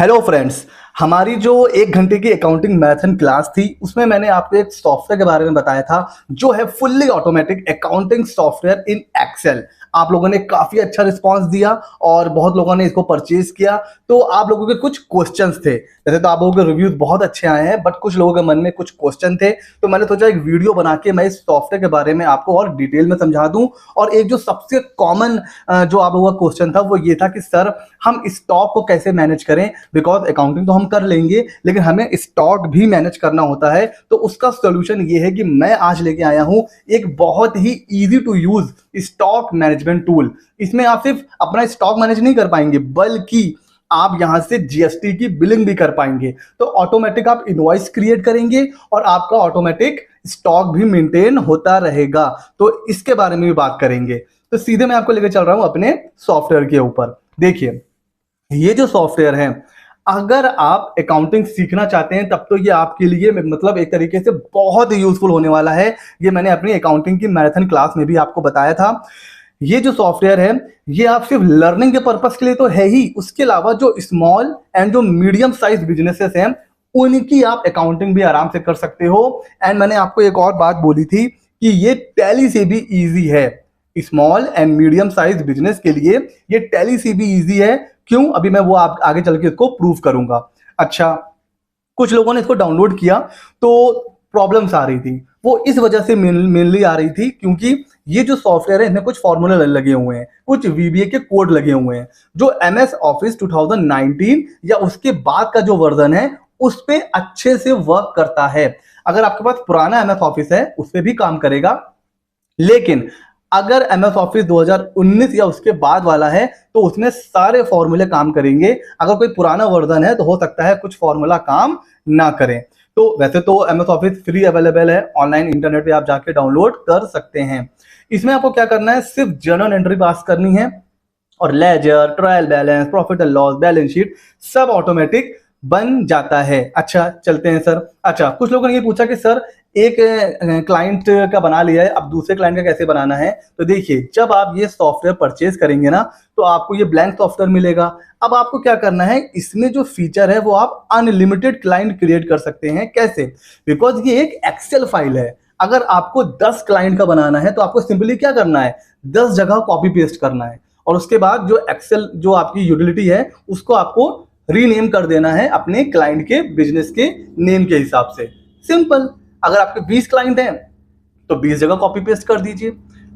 Hello friends. हमारी जो 1 घंटे की अकाउंटिंग मैराथन क्लास थी उसमें मैंने आपको एक सॉफ्टवेयर के बारे में बताया था जो है fully automatic accounting software in Excel. आप लोगों ने काफी अच्छा रिस्पांस दिया और बहुत लोगों ने इसको परचेज किया। तो आप लोगों के कुछ क्वेश्चंस थे, वैसे तो आप लोगों के रिव्यूज बहुत अच्छे आए हैं, बट कुछ लोगों के मन में कुछ क्वेश्चन थे। तो मैंने सोचा एक वीडियो बना के मैं इस सॉफ्टवेयर के बारे में आपको और डिटेल में समझा दूं। और एक जो सबसे कॉमन जो आप लोगों का क्वेश्चन था वो ये था कि सर हम स्टॉक को कैसे मैनेज करें, बिकॉज अकाउंटिंग तो हम कर लेंगे लेकिन हमें स्टॉक भी मैनेज करना होता है। तो उसका सोल्यूशन ये है कि मैं आज लेके आया हूं एक बहुत ही easy to use stock management tool. इसमें आप सिर्फ अपना स्टॉक मैनेज नहीं कर पाएंगे बल्कि आप यहां से जीएसटी की बिलिंग भी कर पाएंगे। तो ऑटोमेटिक आप इनवॉइस क्रिएट करेंगे और आपका ऑटोमेटिक स्टॉक भी मेंटेन होता रहेगा। तो इसके बारे में भी बात करेंगे। तो सीधे मैं आपको लेकर चल रहा हूं अपने सॉफ्टवेयर के ऊपर। देखिए, ये जो सॉफ्टवेयर है, अगर आप अकाउंटिंग सीखना चाहते हैं तब तो ये आपके लिए मतलब एक तरीके से बहुत ही यूजफुल होने वाला है। ये मैंने अपनी अकाउंटिंग की मैराथन क्लास में भी आपको बताया था। ये जो सॉफ्टवेयर है ये आप सिर्फ लर्निंग के पर्पस के लिए तो है ही, उसके अलावा जो स्मॉल एंड जो मीडियम साइज बिजनेसेस हैं उनकी आप अकाउंटिंग भी आराम से कर सकते हो। एंड मैंने आपको एक और बात बोली थी कि ये टैली से भी इजी है। Small and medium size business के लिए ये टैली से भी इजी है। क्यों? अभी मैं वो आप आगे चल के इसको प्रूव करूंगा। अच्छा, कुछ लोगों ने इसको डाउनलोड किया तो प्रॉब्लम्स आ रही थी। वो इस वजह से मेनली आ रही थी क्योंकि ये जो सॉफ्टवेयर है इसमें कुछ फॉर्मूले लगे हुए हैं, कुछ वीबीए के कोड लगे हुए हैं जो एमएस ऑफिस 2019 या उसके बाद का जो वर्जन है उस पे अच्छे से वर्क करता है। अगर आपके पास पुराना एमएस ऑफिस है उस पे भी काम करेगा, लेकिन अगर एमएस ऑफिस 2019 या उसके बाद वाला है तो उसमें सारे फॉर्मूले काम करेंगे। अगर कोई पुराना वर्जन है तो हो सकता है कुछ फॉर्मूला काम ना करें। तो वैसे तो एमएस ऑफिस फ्री अवेलेबल है, ऑनलाइन इंटरनेट पे आप जाके डाउनलोड कर सकते हैं। इसमें आपको क्या करना है, सिर्फ जर्नल एंट्री पास करनी है और ledger, trial balance, profit and loss, balance sheet सब ऑटोमेटिक बन जाता है। अच्छा, चलते हैं सर। अच्छा, कुछ लोगों ने ये पूछा कि सर एक क्लाइंट का बना लिया है, अब दूसरे क्लाइंट का कैसे बनाना है। तो देखिए, जब आप ये सॉफ्टवेयर परचेज करेंगे ना तो आपको ये ब्लैंक सॉफ्टवेयर मिलेगा। अब आपको क्या करना है, इसमें जो फीचर है वो आप अनलिमिटेड क्लाइंट क्रिएट कर सकते हैं। कैसे? बिकॉज ये एक एक्सेल फाइल है। अगर आपको 10 क्लाइंट का बनाना है तो आपको सिंपली क्या करना है, 10 जगह कॉपी पेस्ट करना है और उसके बाद जो एक्सेल जो आपकी यूटिलिटी है उसको आपको रीनेम कर देना है अपने क्लाइंट के बिजनेस के नेम के हिसाब से। सिंपल। अगर आपके 20 क्लाइंट हैं तो 20 जगह कॉपी पेस्ट कर दीजिए,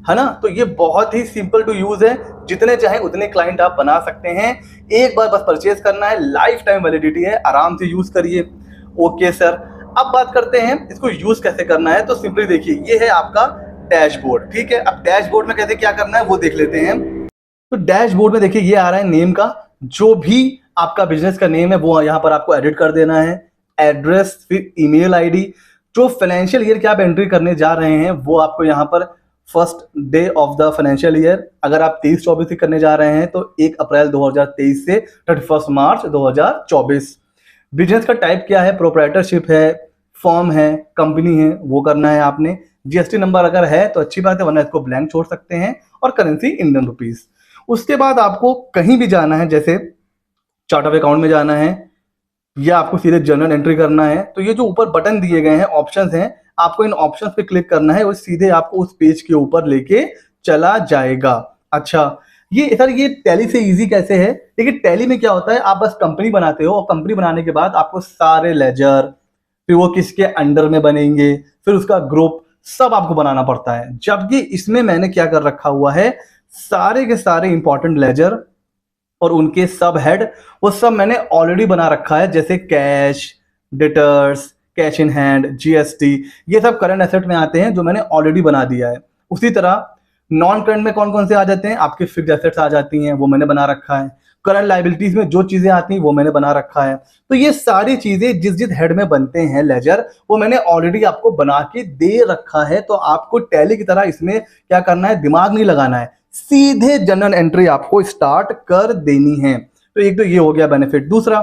है ना। तो ये बहुत ही सिंपल टू यूज है, जितने चाहे उतने क्लाइंट आप बना सकते हैं। एक बार बस परचेज करना है, लाइफ टाइम वैलिडिटी है, आराम से यूज करिए। ओके सर, अब बात करते हैं इसको यूज कैसे करना है। तो सिंपली देखिए, ये है आपका डैशबोर्ड। ठीक है, अब डैशबोर्ड में कैसे क्या करना है वो देख लेते हैं। तो डैशबोर्ड में देखिए ये आ रहा है नेम का, जो भी आपका बिजनेस का नेम है वो यहाँ पर आपको एडिट कर देना है। एड्रेस, फिर ईमेल आईडी, जो फाइनेंशियल ईयर की आप एंट्री करने जा रहे हैं वो आपको यहाँ पर first day of the financial year, अगर आप 23-24 की करने जा रहे हैं तो 1 अप्रैल 2023 से 31 मार्च 2024। बिजनेस का टाइप क्या है, प्रोप्राइटरशिप है, फर्म है, कंपनी है, वो करना है आपने। जीएसटी नंबर अगर है तो अच्छी बात है, वरना इसको ब्लैंक छोड़ सकते हैं। और करेंसी इंडियन रुपीज। उसके बाद आपको कहीं भी जाना है, जैसे चार्ट ऑफ अकाउंट में जाना है या आपको सीधे जर्नल एंट्री करना है, तो ये जो ऊपर बटन दिए गए हैं, ऑप्शंस हैं, आपको इन ऑप्शंस पे क्लिक करना है और सीधे आपको उस पेज के ऊपर लेके चला जाएगा। अच्छा, ये सर ये टैली से इजी कैसे है? देखिए, टैली में क्या होता है, आप बस कंपनी बनाते हो और कंपनी बनाने के बाद आपको सारे लेजर, फिर वो किसके अंडर में बनेंगे, फिर उसका ग्रुप, सब आपको बनाना पड़ता है। जबकि इसमें मैंने क्या कर रखा हुआ है, सारे के सारे इंपॉर्टेंट लेजर और उनके सब हेड वो सब मैंने ऑलरेडी बना रखा है। जैसे cash, debtors, cash in hand, GST, ये सब करंट एसेट में आते हैं जो मैंने ऑलरेडी बना दिया है। उसी तरह नॉन करंट में कौन कौन से आ जाते हैं, आपके फिक्स्ड एसेट्स आ जाती हैं, वो मैंने बना रखा है। करंट लाइबिलिटीज में जो चीजें आती हैं वो मैंने बना रखा है। तो ये सारी चीजें जिस जिस हेड में बनते हैं लेजर, वो मैंने ऑलरेडी आपको बना के दे रखा है। तो आपको टैली की तरह इसमें क्या करना है, दिमाग नहीं लगाना है, सीधे जनरल एंट्री आपको स्टार्ट कर देनी है। तो एक तो ये हो गया बेनिफिट। दूसरा,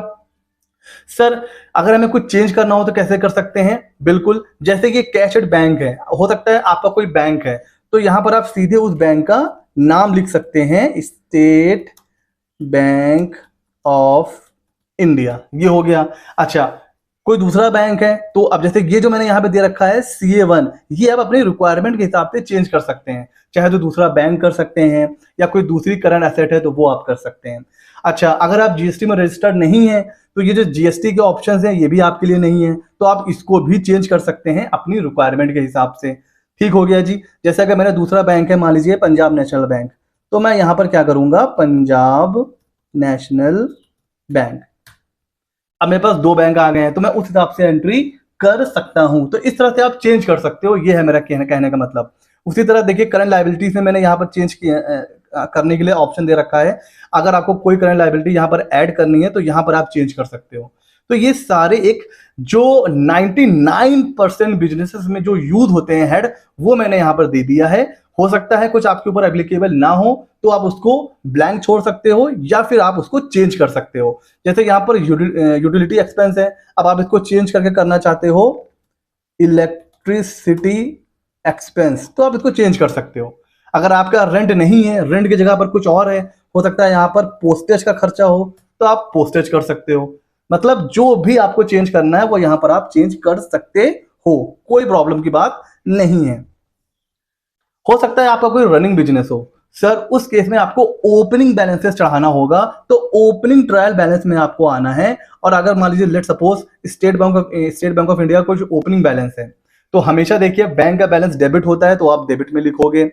सर अगर हमें कुछ चेंज करना हो तो कैसे कर सकते हैं? बिल्कुल, जैसे कि कैश एट बैंक है, हो सकता है आपका कोई बैंक है तो यहां पर आप सीधे उस बैंक का नाम लिख सकते हैं, स्टेट बैंक ऑफ इंडिया, ये हो गया। अच्छा, कोई दूसरा बैंक है तो अब जैसे ये जो मैंने यहाँ पे दे रखा है CA1, ये आप अपनी रिक्वायरमेंट के हिसाब से चेंज कर सकते हैं, चाहे तो दूसरा बैंक कर सकते हैं या कोई दूसरी करंट एसेट है तो वो आप कर सकते हैं। अच्छा, अगर आप जीएसटी में रजिस्टर्ड नहीं है तो ये जो जीएसटी के ऑप्शंस हैं ये भी आपके लिए नहीं है, तो आप इसको भी चेंज कर सकते हैं अपनी रिक्वायरमेंट के हिसाब से। ठीक हो गया जी। जैसे अगर मेरा दूसरा बैंक है, मान लीजिए पंजाब नेशनल बैंक, तो मैं यहाँ पर क्या करूंगा, पंजाब नेशनल बैंक। अब मेरे पास दो बैंक आ गए हैं तो मैं उस हिसाब से एंट्री कर सकता हूं। तो इस तरह से आप चेंज कर सकते हो, ये है मेरा कहने का मतलब। उसी तरह देखिए, करंट लायबिलिटीज में मैंने यहाँ पर चेंज किया करने के लिए ऑप्शन दे रखा है। अगर आपको कोई करंट लायबिलिटी यहाँ पर ऐड करनी है तो यहाँ पर आप चेंज कर सकते हो। तो ये सारे एक जो 99% बिजनेसेस में जो यूज होते हैं हेड, वो मैंने यहाँ पर दे दिया है। हो सकता है कुछ आपके ऊपर एप्लीकेबल ना हो तो आप उसको ब्लैंक छोड़ सकते हो या फिर आप उसको चेंज कर सकते हो। जैसे यहाँ पर यूटिलिटी एक्सपेंस है, अब आप इसको चेंज करके करना चाहते हो इलेक्ट्रिसिटी एक्सपेंस, तो आप इसको चेंज कर सकते हो। अगर आपका रेंट नहीं है, रेंट की जगह पर कुछ और है, हो सकता है यहाँ पर पोस्टेज का खर्चा हो तो आप पोस्टेज कर सकते हो। मतलब जो भी आपको चेंज करना है वो यहाँ पर आप चेंज कर सकते हो, कोई प्रॉब्लम की बात नहीं है। हो सकता है आपका कोई रनिंग बिजनेस हो सर, उस केस में आपको ओपनिंग बैलेंसेस चढ़ाना होगा, तो ओपनिंग ट्रायल बैलेंस में आपको आना है। और अगर मान लीजिए let suppose state bank of India कुछ ओपनिंग बैलेंस है, तो हमेशा देखिए बैंक का बैलेंस डेबिट होता है तो आप डेबिट में लिखोगे,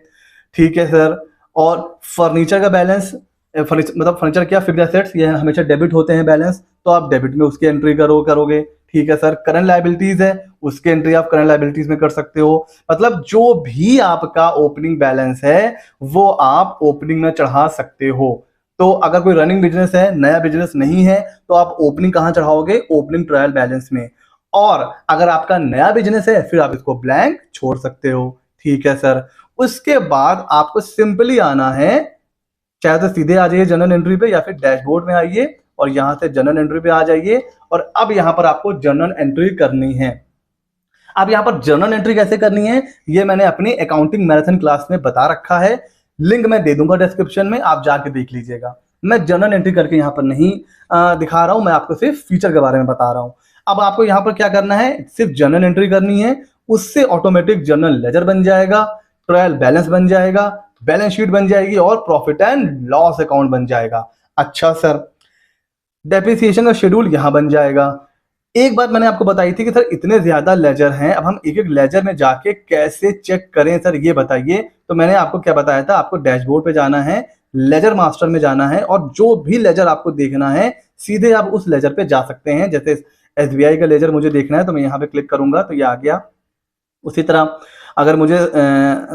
ठीक है सर। और फर्नीचर का बैलेंस, मतलब फर्नीचर क्या, फिक्स्ड एसेट्स, ये हमेशा डेबिट होते हैं बैलेंस, तो आप डेबिट में उसकी एंट्री करोगे, ठीक है सर। करंट लायबिलिटीज है, उसके एंट्री आप करंट लायबिलिटीज में कर सकते हो। मतलब जो भी आपका ओपनिंग बैलेंस है वो आप ओपनिंग में चढ़ा सकते हो। तो अगर कोई रनिंग बिजनेस है, नया बिजनेस नहीं है, तो आप ओपनिंग कहां चढ़ाओगे, ओपनिंग ट्रायल बैलेंस में। और अगर आपका नया बिजनेस है फिर आप इसको ब्लैंक छोड़ सकते हो, ठीक है सर। उसके बाद आपको सिंपली आना है, चाहे तो सीधे आ जाइए जनरल एंट्री पे या फिर डैशबोर्ड में आइए और यहां से जनरल एंट्री पे आ जाइए। और अब यहां पर आपको जनरल एंट्री करनी है। अब यहां पर जनरल एंट्री कैसे करनी है ये मैंने अपनी अकाउंटिंग मैराथन क्लास में बता रखा है, लिंक मैं दे दूंगा डिस्क्रिप्शन में, आप जाके देख लीजिएगा। मैं जनरल एंट्री करके यहां पर नहीं दिखा रहा हूं, मैं आपको सिर्फ फीचर के बारे में बता रहा हूं। अब आपको यहां पर क्या करना है, सिर्फ जनरल एंट्री करनी है, उससे ऑटोमेटिक जनरल लेजर बन जाएगा, ट्रायल बैलेंस बन जाएगा, बैलेंस शीट बन जाएगी और प्रॉफिट एंड लॉस अकाउंट बन जाएगा। अच्छा सर, डेप्रिसिएशन का शेड्यूल यहां बन जाएगा। एक बात मैंने आपको बताई थी कि सर इतने ज्यादा लेजर हैं, अब हम एक एक लेजर में जाके कैसे चेक करें सर, ये बताइए। तो मैंने आपको क्या बताया था, आपको डैशबोर्ड पे जाना है, लेजर मास्टर में जाना है और जो भी लेजर आपको देखना है सीधे आप उस लेजर पे जा सकते हैं। जैसे SBI का लेजर मुझे देखना है तो मैं यहाँ पे क्लिक करूंगा तो ये आ गया। उसी तरह अगर मुझे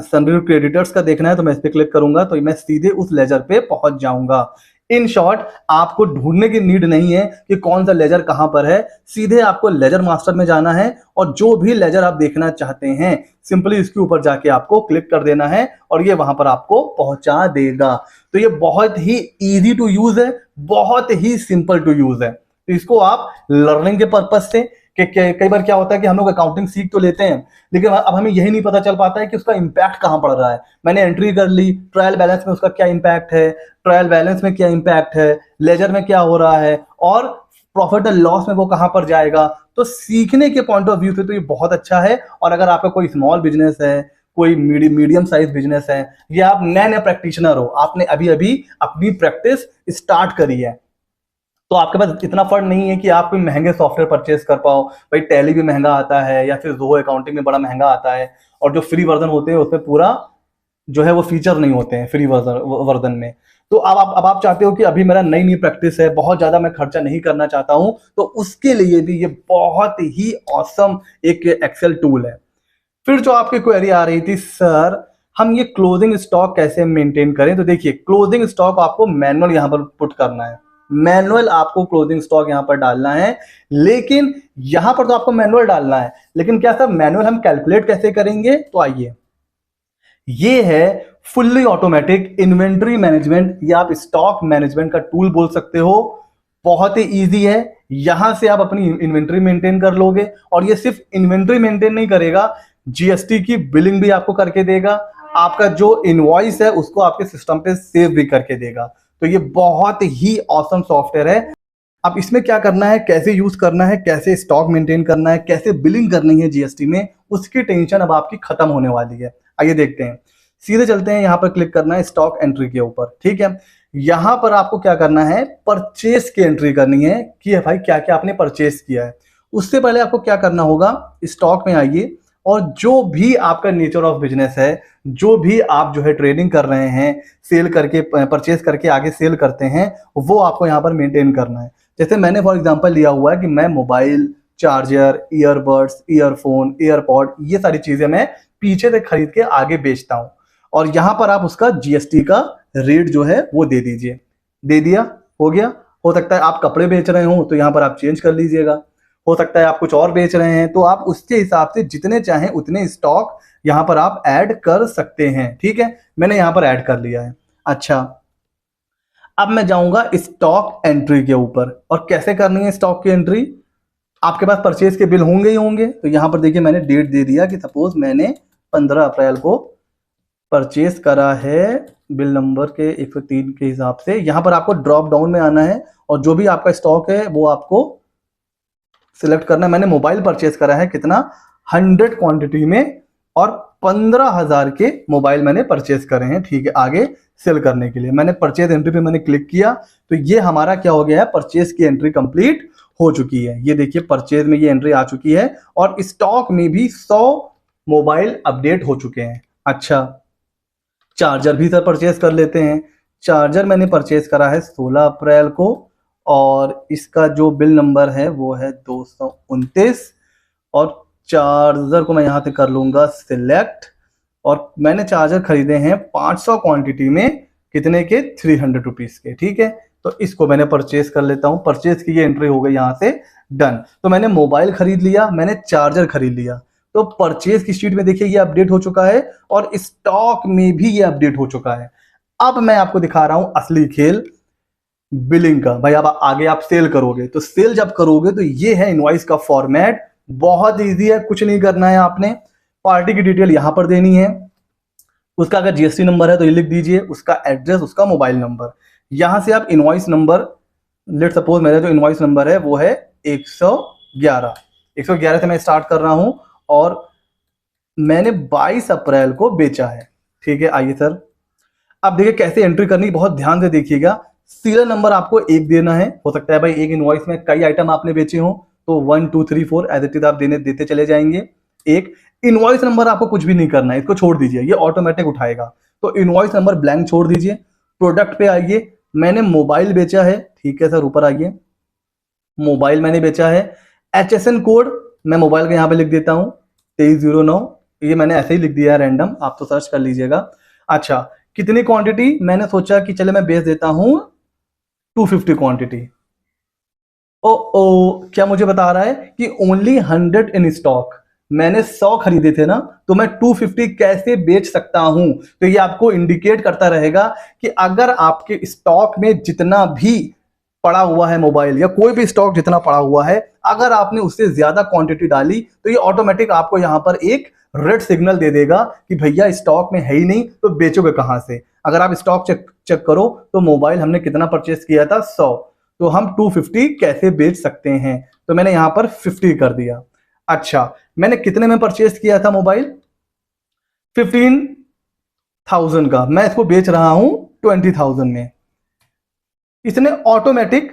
सन्ड्री क्रेडिटर्स का देखना है तो मैं इस पर क्लिक करूंगा तो मैं सीधे उस लेजर पे पहुंच जाऊंगा। इन शॉर्ट, आपको ढूंढने की नीड नहीं है कि कौन सा लेजर कहां पर है, सीधे आपको लेजर मास्टर में जाना है और जो भी लेजर आप देखना चाहते हैं सिंपली इसके ऊपर जाके आपको क्लिक कर देना है और ये वहां पर आपको पहुंचा देगा। तो ये बहुत ही इजी टू यूज है, बहुत ही सिंपल टू यूज है। तो इसको आप लर्निंग के पर्पज से, कि कई बार क्या होता है कि हम लोग अकाउंटिंग सीख तो लेते हैं लेकिन अब हमें यही नहीं पता चल पाता है कि उसका इंपैक्ट कहां पड़ रहा है। मैंने एंट्री कर ली, ट्रायल बैलेंस में उसका क्या इंपैक्ट है, ट्रायल बैलेंस में क्या इंपैक्ट है, लेजर में क्या हो रहा है और प्रॉफिट एंड लॉस में वो कहां पर जाएगा। तो सीखने के पॉइंट ऑफ व्यू से तो ये बहुत अच्छा है। और अगर आपका कोई स्मॉल बिजनेस है, कोई मीडियम साइज बिजनेस है, या आप नए प्रैक्टिशनर हो, आपने अभी अभी अपनी प्रैक्टिस स्टार्ट करी है, तो आपके पास इतना फंड नहीं है कि आप कोई महंगे सॉफ्टवेयर परचेज कर पाओ। भाई टैली भी महंगा आता है या फिर ज़ोहो अकाउंटिंग में बड़ा महंगा आता है और जो फ्री वर्जन होते हैं उसमें पूरा जो है वो फीचर नहीं होते हैं फ्री वर्जन में। तो अब आप चाहते हो कि अभी मेरा नई प्रैक्टिस है, बहुत ज्यादा मैं खर्चा नहीं करना चाहता हूं, तो उसके लिए भी ये बहुत ही ऑसम एक एक्सेल टूल है। फिर जो आपकी क्वेरी आ रही थी, सर हम ये क्लोजिंग स्टॉक कैसे मेंटेन करें, तो देखिए क्लोजिंग स्टॉक आपको मैनुअल यहां पर पुट करना है, मैनुअल आपको क्लोजिंग स्टॉक यहां पर डालना है। लेकिन यहां पर तो आपको मैनुअल डालना है, लेकिन क्या सर मैनुअल हम कैलकुलेट कैसे करेंगे, तो आइए, ये है फुल्ली ऑटोमेटिक इन्वेंट्री मैनेजमेंट या आप स्टॉक मैनेजमेंट का टूल बोल सकते हो। बहुत ही इजी है, यहां से आप अपनी इन्वेंट्री मेंटेन कर लोगे और ये सिर्फ इन्वेंट्री मेंटेन नहीं करेगा, जीएसटी की बिलिंग भी आपको करके देगा, आपका जो इनवॉइस है उसको आपके सिस्टम पे सेव भी करके देगा। तो ये बहुत ही ऑसम सॉफ्टवेयर है। अब इसमें क्या करना है, कैसे यूज करना है, कैसे स्टॉक मेंटेन करना है, कैसे बिलिंग करनी है जीएसटी में, उसकी टेंशन अब आपकी खत्म होने वाली है। आइए देखते हैं, सीधे चलते हैं, यहाँ पर क्लिक करना है स्टॉक एंट्री के ऊपर। ठीक है, यहाँ पर आपको क्या करना है, परचेस की एंट्री करनी है कि है भाई क्या क्या आपने परचेस किया है। उससे पहले आपको क्या करना होगा, स्टॉक में आइए और जो भी आपका नेचर ऑफ बिजनेस है, जो भी आप जो है ट्रेडिंग कर रहे हैं, सेल करके परचेस करके आगे सेल करते हैं, वो आपको यहाँ पर मेंटेन करना है। जैसे मैंने फॉर एग्जांपल लिया हुआ है कि मैं mobile, charger, earbuds, earphone, AirPod, ये सारी चीजें मैं पीछे से खरीद के आगे बेचता हूँ, और यहाँ पर आप उसका जीएसटी का रेट जो है वो दे दीजिए। दे दिया, हो गया। हो सकता है आप कपड़े बेच रहे हो तो यहाँ पर आप चेंज कर लीजिएगा, हो सकता है आप कुछ और बेच रहे हैं तो आप उसके हिसाब से जितने चाहें उतने स्टॉक यहाँ पर आप ऐड कर सकते हैं। ठीक है, मैंने यहाँ पर ऐड कर लिया है। अच्छा, अब मैं जाऊंगा स्टॉक एंट्री के ऊपर, और कैसे करनी है स्टॉक की एंट्री। आपके पास परचेज के बिल होंगे ही होंगे, तो यहाँ पर देखिए मैंने डेट दे दिया कि सपोज मैंने 15 अप्रैल को परचेज करा है, बिल नंबर के 103 के हिसाब से। यहाँ पर आपको ड्रॉप डाउन में आना है और जो भी आपका स्टॉक है वो आपको सिलेक्ट करना है। मैंने मोबाइल परचेज करा है कितना, 100 क्वांटिटी में, और 15,000 के मोबाइल मैंने परचेज करे हैं। ठीक है, आगे सेल करने के लिए मैंने परचेज एंट्री पे मैंने क्लिक किया, तो ये हमारा क्या हो गया है, परचेज की एंट्री कंप्लीट हो चुकी है। ये देखिए परचेज में ये एंट्री आ चुकी है और स्टॉक में भी 100 मोबाइल अपडेट हो चुके हैं। अच्छा, चार्जर भी सर परचेज कर लेते हैं। चार्जर मैंने परचेज करा है 16 अप्रैल को, और इसका जो बिल नंबर है वो है 229, और चार्जर को मैं यहाँ से कर लूंगा सिलेक्ट, और मैंने चार्जर खरीदे हैं 500 क्वांटिटी में, कितने के, 300 रुपीज के। ठीक है, तो इसको मैंने परचेज कर लेता हूँ। परचेज की ये एंट्री हो गई यहाँ से डन। तो मैंने मोबाइल खरीद लिया, मैंने चार्जर खरीद लिया, तो परचेज की शीट में देखिए ये अपडेट हो चुका है और स्टॉक में भी ये अपडेट हो चुका है। अब मैं आपको दिखा रहा हूं असली खेल बिलिंग का। भाई अब आगे आप सेल करोगे, तो सेल जब करोगे तो ये है इनवॉइस का फॉर्मेट, बहुत इजी है, कुछ नहीं करना है आपने। पार्टी की डिटेल यहां पर देनी है, उसका अगर जीएसटी नंबर है तो ये लिख दीजिए, उसका एड्रेस, उसका मोबाइल नंबर। यहां से आप इनवॉइस नंबर, लेट सपोज मेरा जो इनवॉइस नंबर है वो है 111 से मैं स्टार्ट कर रहा हूं, और मैंने 22 अप्रैल को बेचा है। ठीक है, आइए सर, अब देखिए कैसे एंट्री करनी, बहुत ध्यान से देखिएगा। सीरियल नंबर आपको एक देना है। हो सकता है भाई एक इनवॉइस में कई आइटम आपने बेचे हो, तो 1 2 3 4 एज इट इज आप देते चले जाएंगे। एक इनवॉइस नंबर आपको कुछ भी नहीं करना है, इसको छोड़ दीजिए, ये ऑटोमेटिक उठाएगा। तो इनवॉइस नंबर ब्लैंक छोड़ दीजिए। प्रोडक्ट पे आइए, मैंने मोबाइल बेचा है। ठीक है सर, ऊपर आइए, मोबाइल मैंने बेचा है। HSN कोड मैं मोबाइल का यहाँ पे लिख देता हूँ 2309, ये मैंने ऐसे ही लिख दिया है रैंडम, आप तो सर्च कर लीजिएगा। अच्छा, कितनी क्वांटिटी, मैंने सोचा कि चले मैं बेच देता हूं 250 क्वांटिटी। ओ क्या मुझे बता रहा है कि ओनली 100 इन स्टॉक। मैंने 100 खरीदे थे ना, तो मैं 250 कैसे बेच सकता हूं। तो ये आपको इंडिकेट करता रहेगा कि अगर आपके स्टॉक में जितना भी पड़ा हुआ है मोबाइल, या कोई भी स्टॉक जितना पड़ा हुआ है, अगर आपने उससे ज्यादा क्वांटिटी डाली तो ये ऑटोमेटिक आपको यहां पर एक रेड सिग्नल दे देगा कि भैया स्टॉक में है ही नहीं, तो बेचोगे कहां से। अगर आप स्टॉक चेक करो तो मोबाइल हमने कितना परचेस किया था, 100, तो हम 250 कैसे बेच सकते हैं। तो मैंने यहां पर 50 कर दिया। अच्छा, मैंने कितने में परचेस किया था मोबाइल, 15,000 का, मैं इसको बेच रहा हूं 20,000 में। इसने ऑटोमेटिक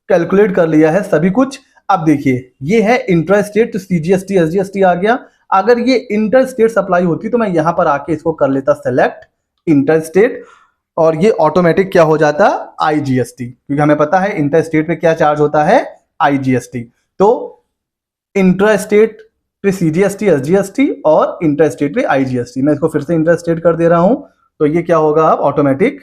कैलकुलेट कर लिया है सभी कुछ। अब देखिए ये है इंटर स्टेट, तो सीजीएसटी एसजीएसटी आ गया। अगर ये इंटर स्टेट सप्लाई होती तो मैं यहां पर आके इसको कर लेता सेलेक्ट इंटर स्टेट, और ये ऑटोमेटिक क्या हो जाता, आईजीएसटी, क्योंकि हमें पता है इंटर स्टेट पे क्या चार्ज होता है, आईजीएसटी। तो इंटर स्टेट पे सीजीएसटी एसजीएसटी और इंटर स्टेट पे आईजीएसटी। मैं इसको फिर से इंटर स्टेट कर दे रहा हूं, तो ये क्या होगा, अब ऑटोमेटिक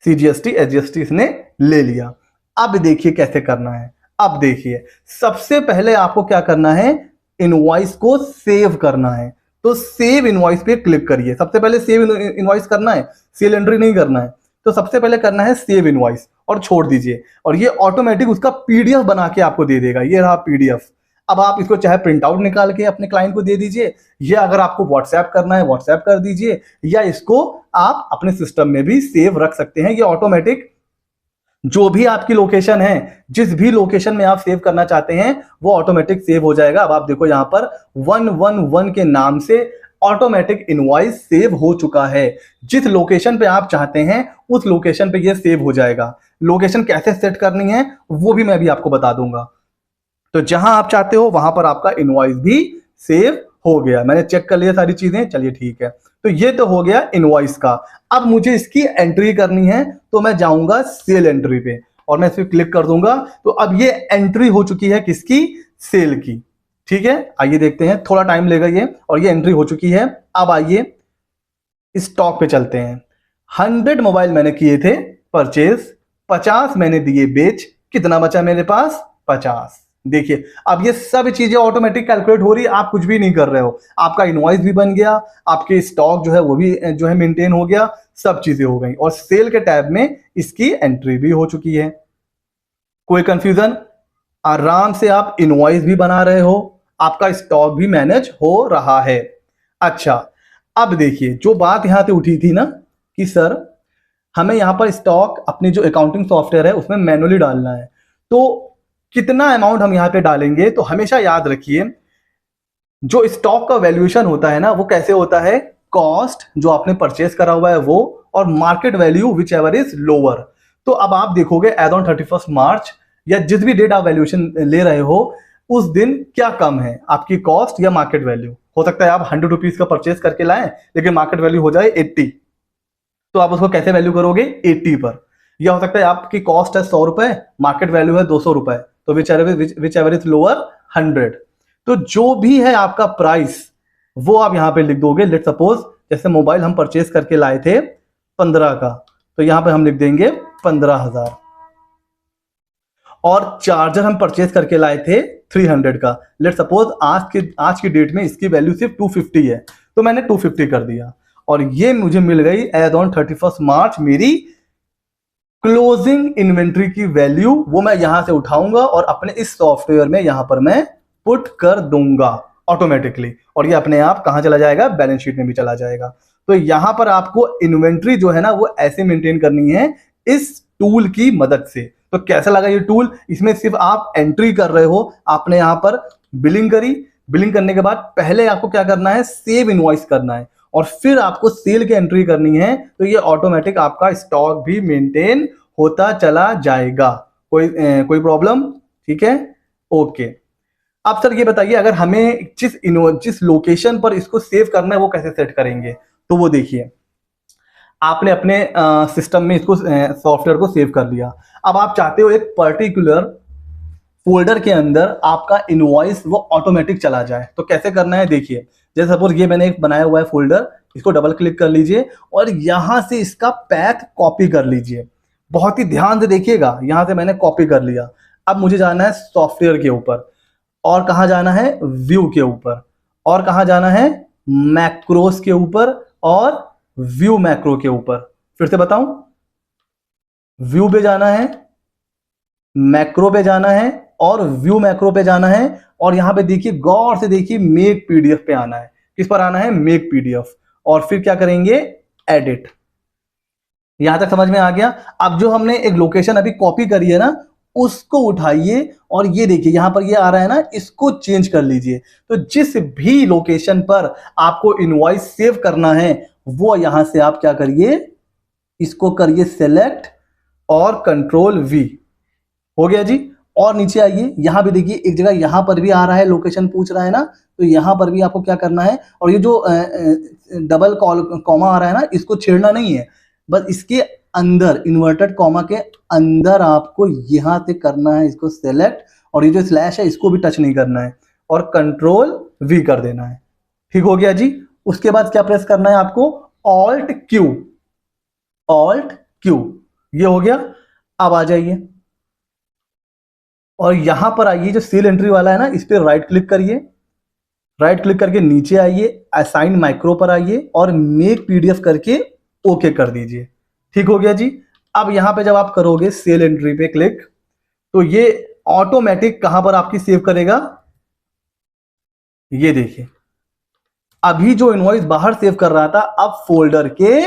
सीजीएसटी एसजीएसटी इसने ले लिया। अब देखिए कैसे करना है। अब देखिए सबसे पहले आपको क्या करना है, इनवॉइस को सेव करना है। तो सेव इनवॉइस पे क्लिक करिए। सबसे पहले सेव इनवॉइस करना है, सेल एंट्री नहीं करना है। तो सबसे पहले करना है सेव इनवॉइस और छोड़ दीजिए, और ये ऑटोमेटिक उसका पीडीएफ बना के आपको दे देगा। ये रहा पीडीएफ। अब आप इसको चाहे प्रिंट आउट निकाल के अपने क्लाइंट को दे दीजिए, या अगर आपको व्हाट्सएप करना है व्हाट्सएप कर दीजिए, या इसको आप अपने सिस्टम में भी सेव रख सकते हैं। ये ऑटोमेटिक जो भी आपकी लोकेशन है, जिस भी लोकेशन में आप सेव करना चाहते हैं वो ऑटोमेटिक सेव हो जाएगा। अब आप देखो यहाँ पर 111 के नाम से ऑटोमेटिक इनवॉइस सेव हो चुका है। जिस लोकेशन पे आप चाहते हैं उस लोकेशन पे ये सेव हो जाएगा। लोकेशन कैसे सेट करनी है वो भी मैं अभी आपको बता दूंगा। तो जहां आप चाहते हो वहां पर आपका इनवॉइस भी सेव हो गया। मैंने चेक कर लिया सारी चीजें, चलिए ठीक है। तो ये तो हो गया इनवॉइस का। अब मुझे इसकी एंट्री करनी है तो मैं जाऊंगा सेल एंट्री पे और मैं इस पर क्लिक कर दूंगा। तो अब ये एंट्री हो चुकी है किसकी? सेल की। ठीक है, आइए देखते हैं, थोड़ा टाइम लेगा ये, और ये एंट्री हो चुकी है। अब आइए स्टॉक पे चलते हैं। 100 मोबाइल मैंने किए थे परचेज, 50 मैंने दिए बेच, कितना बचा मेरे पास? 50। देखिए अब ये सब चीजें ऑटोमेटिक कैलकुलेट हो रही है, आप कुछ भी नहीं कर रहे हो। आपका इनवॉइस भी बन गया, आपके स्टॉक जो है वो भी जो है मेंटेन हो गया, सब चीजें हो गई, और सेल के टैब में इसकी एंट्री भी हो चुकी है। कोई कंफ्यूजन? आराम से आप इनवॉइस भी बना रहे हो, आपका स्टॉक भी मैनेज हो रहा है। अच्छा, अब देखिए जो बात यहां से उठी थी ना कि सर हमें यहां पर स्टॉक अपनी जो अकाउंटिंग सॉफ्टवेयर है उसमें मैनुअली डालना है, तो कितना अमाउंट हम यहां पे डालेंगे? तो हमेशा याद रखिए जो स्टॉक का वैल्यूएशन होता है ना वो कैसे होता है? कॉस्ट जो आपने परचेस करा हुआ है वो, और market value which ever is lower. तो अब आप देखोगे एज ऑन 31 मार्च या जिस भी डेट आप वैल्यूएशन ले रहे हो उस दिन क्या कम है, आपकी कॉस्ट या मार्केट वैल्यू? हो सकता है आप 100 रुपीज का परचेस करके लाएं लेकिन मार्केट वैल्यू हो जाए 80, तो आप उसको कैसे वैल्यू करोगे? 80 पर। या हो सकता है आपकी कॉस्ट है 100 रुपए, मार्केट वैल्यू है 200 रुपए, तो विच एवर इज लोअर 100। तो जो भी है आपका प्राइस वो आप यहां पे लिख दोगे। लेट सपोज जैसे मोबाइल हम परचेस करके लाए थे 15 का, तो यहां पे हम लिख देंगे 15,000। और चार्जर हम परचेस करके लाए थे 300 का। लेट सपोज आज की डेट में इसकी वैल्यू सिर्फ 250 है, तो मैंने 250 कर दिया, और ये मुझे मिल गई एज ऑन 31 मार्च मेरी क्लोजिंग इन्वेंट्री की वैल्यू। वो मैं यहां से उठाऊंगा और अपने इस सॉफ्टवेयर में यहां पर मैं पुट कर दूंगा ऑटोमेटिकली, और ये अपने आप कहां चला जाएगा? बैलेंस शीट में भी चला जाएगा। तो यहां पर आपको इन्वेंट्री जो है ना वो ऐसे मेंटेन करनी है इस टूल की मदद से। तो कैसा लगा ये टूल? इसमें सिर्फ आप एंट्री कर रहे हो, आपने यहां पर बिलिंग करी, बिलिंग करने के बाद पहले आपको क्या करना है? सेव इनवॉइस करना है, और फिर आपको सेल की एंट्री करनी है। तो ये ऑटोमेटिक आपका स्टॉक भी मेंटेन होता चला जाएगा। कोई प्रॉब्लम? ठीक है, ओके। अब सर ये बताइए अगर हमें जिस लोकेशन पर इसको सेव करना है वो कैसे सेट करेंगे? तो वो देखिए आपने अपने सिस्टम में इसको सॉफ्टवेयर को सेव कर लिया। अब आप चाहते हो एक पर्टिकुलर फोल्डर के अंदर आपका इनवॉइस वो ऑटोमेटिक चला जाए, तो कैसे करना है? देखिए जैसे सपोज ये मैंने एक बनाया हुआ है फोल्डर, इसको डबल क्लिक कर लीजिए और यहां से इसका पैथ कॉपी कर लीजिए। बहुत ही ध्यान से देखिएगा, यहां से मैंने कॉपी कर लिया। अब मुझे जाना है सॉफ्टवेयर के ऊपर, और कहां जाना है? व्यू के ऊपर, और कहां जाना है? मैक्रोस के ऊपर और व्यू मैक्रो के ऊपर। फिर से बताऊं, व्यू पे जाना है, मैक्रो पे जाना है और व्यू मैक्रो पे जाना है, और यहां पे देखिए गौर से देखिए मेक पीडीएफ पे आना है। किस पर आना है? Make PDF. और फिर क्या करेंगे? एडिट। यहां तक समझ में आ गया? अब जो हमने एक लोकेशन अभी कॉपी करी है ना उसको उठाइए, और ये देखिए यहां पर ये आ रहा है ना, इसको चेंज कर लीजिए। तो जिस भी लोकेशन पर आपको इनवॉइस सेव करना है वो यहां से आप क्या करिए? इसको करिए सेलेक्ट और कंट्रोल वी। हो गया जी। और नीचे आइए, यहां भी देखिए एक जगह यहां पर भी आ रहा है, लोकेशन पूछ रहा है ना, तो यहां पर भी आपको क्या करना है? और ये जो डबल कॉमा आ रहा है ना इसको छेड़ना नहीं है, बस इसके अंदर इन्वर्टेड कॉमा के अंदर आपको यहां से करना है इसको सेलेक्ट, और ये जो स्लैश है इसको भी टच नहीं करना है, और कंट्रोल वी कर देना है। ठीक हो गया जी। उसके बाद क्या प्रेस करना है आपको? Alt Q, alt Q. ये हो गया। अब आ जाइए और यहां पर आइए, जो सेल एंट्री वाला है ना इस पर राइट क्लिक करिए, राइट क्लिक करके नीचे आइए, असाइन माइक्रो पर आइए और मेक पीडीएफ करके ओके कर दीजिए। ठीक हो गया जी। अब यहां पे जब आप करोगे सेल एंट्री पे क्लिक, तो ये ऑटोमेटिक कहां पर आपकी सेव करेगा? ये देखिए अभी जो इनवॉइस बाहर सेव कर रहा था अब फोल्डर के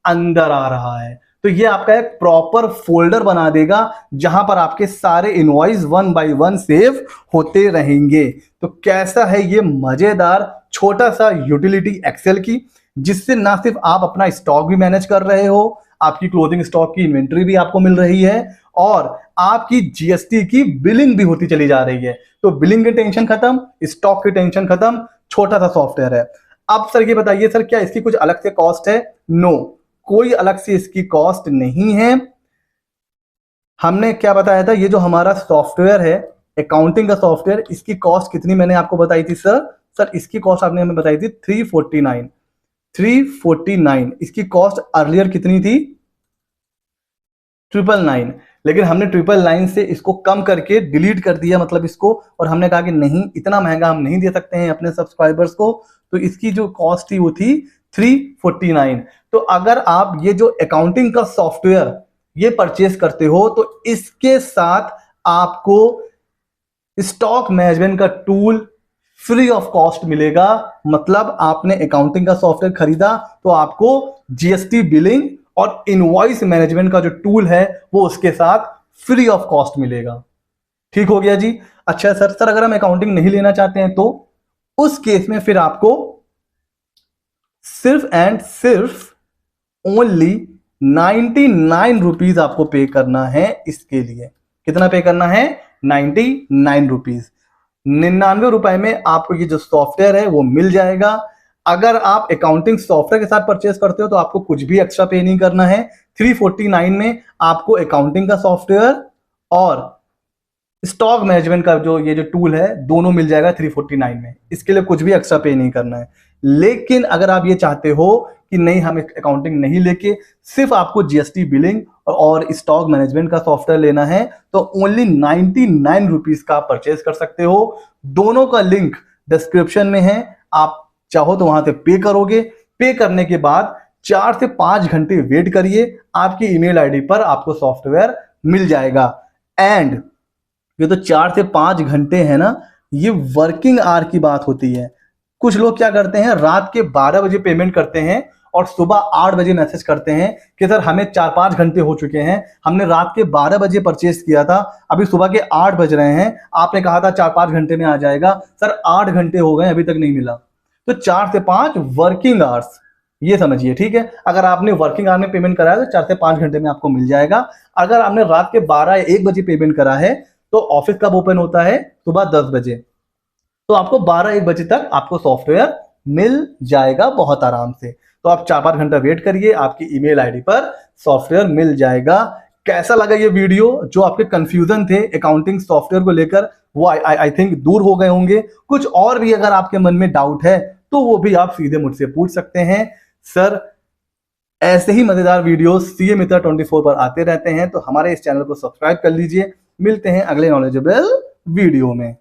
अंदर आ रहा है। तो ये आपका एक प्रॉपर फोल्डर बना देगा जहां पर आपके सारे invoice one by one save होते रहेंगे। तो कैसा है ये मजेदार छोटा सा यूटिलिटी एक्सेल की, जिससे ना सिर्फ आप अपना स्टॉक भी मैनेज कर रहे हो, आपकी क्लोजिंग स्टॉक की इन्वेंट्री भी आपको मिल रही है और आपकी जीएसटी की बिलिंग भी होती चली जा रही है। तो बिलिंग की टेंशन खत्म, स्टॉक की टेंशन खत्म, छोटा सा सॉफ्टवेयर है। अब सर ये बताइए सर, क्या इसकी कुछ अलग से कॉस्ट है? नो, कोई अलग से इसकी कॉस्ट नहीं है। हमने क्या बताया था, ये जो हमारा सॉफ्टवेयर है अकाउंटिंग का सॉफ्टवेयर, इसकी कॉस्ट कितनी मैंने आपको बताई थी सर? सर इसकी कॉस्ट आपने हमें बताई थी 349। 349 इसकी कॉस्ट अर्लियर कितनी थी? 999। लेकिन हमने 999 से इसको कम करके डिलीट कर दिया, मतलब इसको, और हमने कहा कि नहीं, इतना महंगा हम नहीं दे सकते हैं अपने सब्सक्राइबर्स को। तो इसकी जो कॉस्ट थी वो थी 349। तो अगर आप ये जो अकाउंटिंग का सॉफ्टवेयर ये परचेस करते हो तो इसके साथ आपको स्टॉक मैनेजमेंट का टूल फ्री ऑफ कॉस्ट मिलेगा। मतलब आपने अकाउंटिंग का सॉफ्टवेयर खरीदा तो आपको जीएसटी बिलिंग और इनवॉइस मैनेजमेंट का जो टूल है वो उसके साथ फ्री ऑफ कॉस्ट मिलेगा। ठीक हो गया जी। अच्छा सर अगर हम अकाउंटिंग नहीं लेना चाहते हैं तो उस केस में फिर आपको सिर्फ एंड सिर्फ ओनली 99 रुपीज आपको पे करना है। इसके लिए कितना पे करना है? 99 रुपीज। 99 रुपए में आपको ये जो सॉफ्टवेयर है वो मिल जाएगा। अगर आप अकाउंटिंग सॉफ्टवेयर के साथ परचेस करते हो तो आपको कुछ भी एक्स्ट्रा पे नहीं करना है। 349 में आपको अकाउंटिंग का सॉफ्टवेयर और स्टॉक मैनेजमेंट का जो ये जो टूल है दोनों मिल जाएगा 349 में। इसके लिए कुछ भी एक्स्ट्रा पे नहीं करना है। लेकिन अगर आप ये चाहते हो कि नहीं, हम अकाउंटिंग नहीं लेके सिर्फ आपको जीएसटी बिलिंग और स्टॉक मैनेजमेंट का सॉफ्टवेयर लेना है तो ओनली 99 रुपीज का आप परचेज कर सकते हो। दोनों का लिंक डिस्क्रिप्शन में है, आप चाहो तो वहां से पे करोगे। पे करने के बाद 4 से 5 घंटे वेट करिए, आपकी ईमेल आईडी पर आपको सॉफ्टवेयर मिल जाएगा। एंड ये तो 4 से 5 घंटे है ना, ये वर्किंग आवर की बात होती है। कुछ लोग क्या करते हैं, रात के 12 बजे पेमेंट करते हैं और सुबह 8 बजे मैसेज करते हैं कि सर हमें 4-5 घंटे हो चुके हैं, हमने रात के 12 बजे परचेस किया था, अभी सुबह के 8 बज रहे हैं, आपने कहा था 4-5 घंटे में आ जाएगा, सर 8 घंटे हो गए अभी तक नहीं मिला। तो 4 से 5 वर्किंग आवर्स, ये समझिए। ठीक है, अगर आपने वर्किंग आवर में पेमेंट करा है तो 4 से 5 घंटे में आपको मिल जाएगा। अगर आपने रात के 12 या 1 बजे पेमेंट करा है तो ऑफिस कब ओपन होता है? सुबह 10 बजे। तो आपको 12-1 बजे तक आपको सॉफ्टवेयर मिल जाएगा बहुत आराम से। तो आप 4-5 घंटा वेट करिए, आपकी ईमेल आईडी पर सॉफ्टवेयर मिल जाएगा। कैसा लगा ये वीडियो? जो आपके कंफ्यूजन थे अकाउंटिंग सॉफ्टवेयर को लेकर वो आई थिंक दूर हो गए होंगे। कुछ और भी अगर आपके मन में डाउट है तो वो भी आप सीधे मुझसे पूछ सकते हैं। सर ऐसे ही मजेदार वीडियो सीए मित्र 24 पर आते रहते हैं, तो हमारे इस चैनल को सब्सक्राइब कर लीजिए। मिलते हैं अगले नॉलेजेबल वीडियो में।